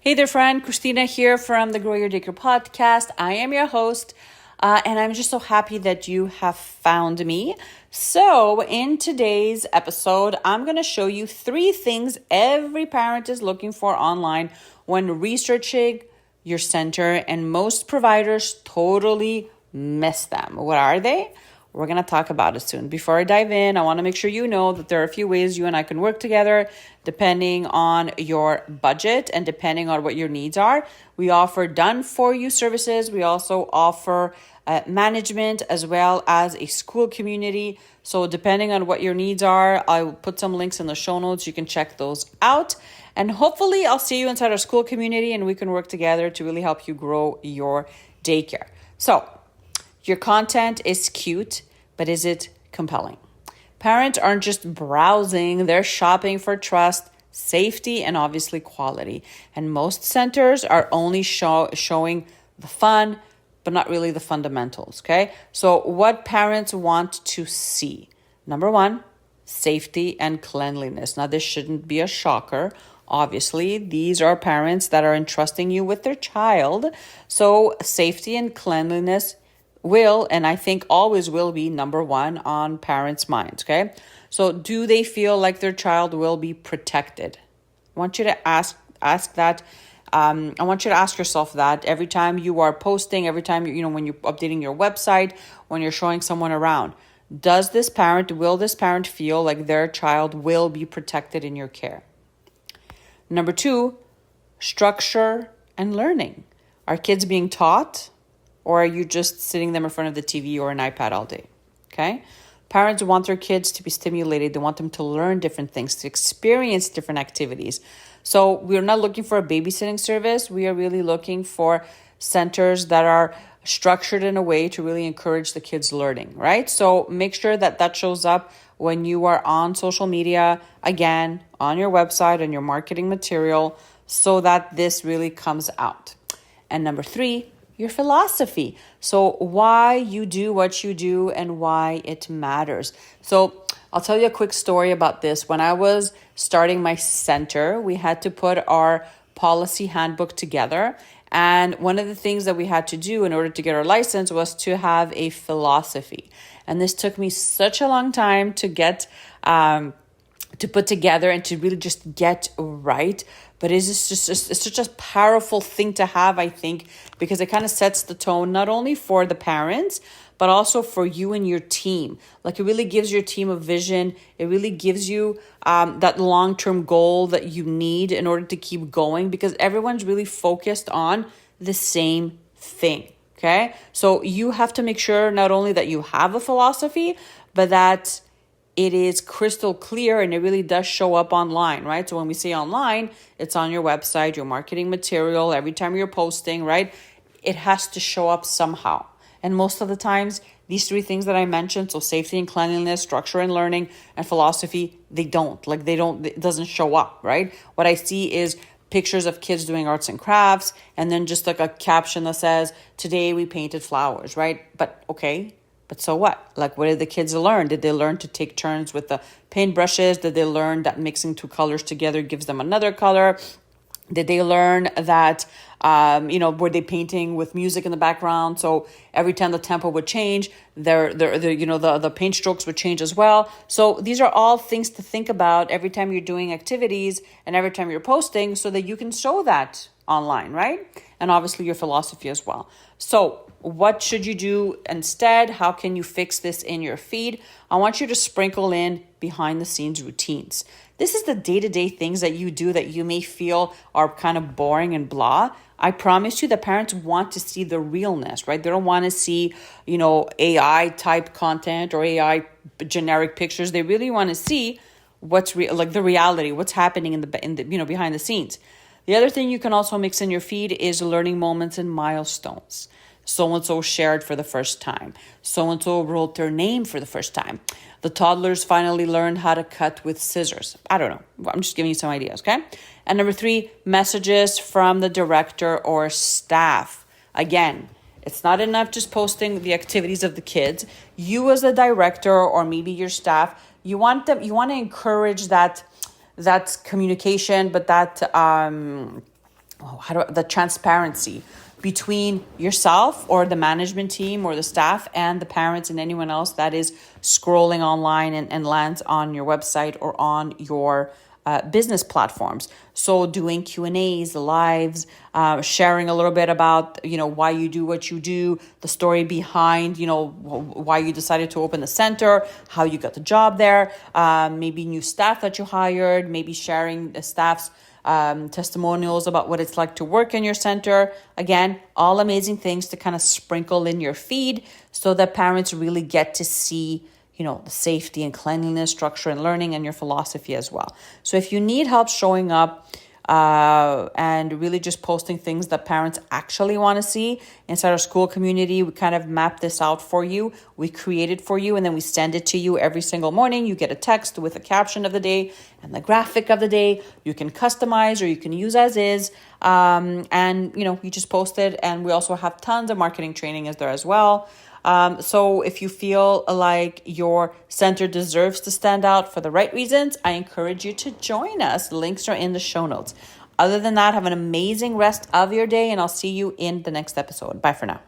Hey there, friend. Christina here from the Grow Your Daycare podcast. I am your host, and I'm just so happy that you have found me. So, in today's episode, I'm going to show you 3 things every parent is looking for online when researching your center, and most providers totally miss them. What are they? We're going to talk about it soon. Before I dive in, I want to make sure you know that there are a few ways you and I can work together depending on your budget and depending on what your needs are. We offer done-for-you services. We also offer management as well as a school community. So depending on what your needs are, I will put some links in the show notes. You can check those out. And hopefully I'll see you inside our school community and we can work together to really help you grow your daycare. So, your content is cute, but is it compelling? Parents aren't just browsing, they're shopping for trust, safety, and obviously quality. And most centers are only showing the fun, but not really the fundamentals, okay? So what parents want to see? Number 1, safety and cleanliness. Now, this shouldn't be a shocker. Obviously, these are parents that are entrusting you with their child. So safety and cleanliness will, and I think always will be, number 1 on parents' minds, okay? So do they feel like their child will be protected? I want you to ask that. I want you to ask yourself that every time you are posting, every time, when you're updating your website, when you're showing someone around. Will this parent feel like their child will be protected in your care? Number 2, structure and learning. Are kids being taught? Or are you just sitting them in front of the TV or an iPad all day? Okay? Parents want their kids to be stimulated. They want them to learn different things, to experience different activities. So we're not looking for a babysitting service. We are really looking for centers that are structured in a way to really encourage the kids' learning, right? So make sure that shows up when you are on social media, again, on your website, on your marketing material, so that this really comes out. And number 3, your philosophy. So why you do what you do and why it matters. So I'll tell you a quick story about this. When I was starting my center, we had to put our policy handbook together. And one of the things that we had to do in order to get our license was to have a philosophy. And this took me such a long time to get to put together and to really just get right. But it's such a powerful thing to have, I think, because it kind of sets the tone, not only for the parents, but also for you and your team. Like, it really gives your team a vision. It really gives you that long-term goal that you need in order to keep going, because everyone's really focused on the same thing, okay? So you have to make sure not only that you have a philosophy, but that it is crystal clear and it really does show up online, right? So when we say online, it's on your website, your marketing material, every time you're posting, right? It has to show up somehow. And most of the times, these 3 things that I mentioned, so safety and cleanliness, structure and learning, and philosophy, it doesn't show up, right? What I see is pictures of kids doing arts and crafts, and then just like a caption that says, today we painted flowers, right? But okay. But so what? Like, what did the kids learn? Did they learn to take turns with the paintbrushes? Did they learn that mixing 2 colors together gives them another color? Did they learn that, were they painting with music in the background? So every time the tempo would change, the paint strokes would change as well. So these are all things to think about every time you're doing activities and every time you're posting, so that you can show that online, right? And obviously your philosophy as well. So what should you do instead? How can you fix this in your feed? I want you to sprinkle in behind the scenes routines. This is the day-to-day things that you do that you may feel are kind of boring and blah. I promise you that parents want to see the realness, right? They don't want to see, AI type content or AI generic pictures. They really want to see what's like the reality, what's happening in the behind the scenes. The other thing you can also mix in your feed is learning moments and milestones. So-and-so shared for the first time. So-and-so wrote their name for the first time. The toddlers finally learned how to cut with scissors. I don't know. I'm just giving you some ideas, okay? And number 3, messages from the director or staff. Again, it's not enough just posting the activities of the kids. You as a director or maybe your staff, you want to encourage that communication, but that the transparency between yourself or the management team or the staff and the parents and anyone else that is scrolling online and lands on your website or on your business platforms. So doing Q&As, lives, sharing a little bit about, why you do what you do, the story behind, why you decided to open the center, how you got the job there, maybe new staff that you hired, maybe sharing the staff's testimonials about what it's like to work in your center. Again, all amazing things to kind of sprinkle in your feed so that parents really get to see the safety and cleanliness, structure and learning, and your philosophy as well. So if you need help showing up and really just posting things that parents actually want to see inside our school community, we kind of map this out for you. We create it for you, and then we send it to you every single morning. You get a text with a caption of the day and the graphic of the day. You can customize or you can use as is. And you just post it. And we also have tons of marketing training is there as well. So if you feel like your center deserves to stand out for the right reasons, I encourage you to join us. Links are in the show notes. Other than that, have an amazing rest of your day, and I'll see you in the next episode. Bye for now.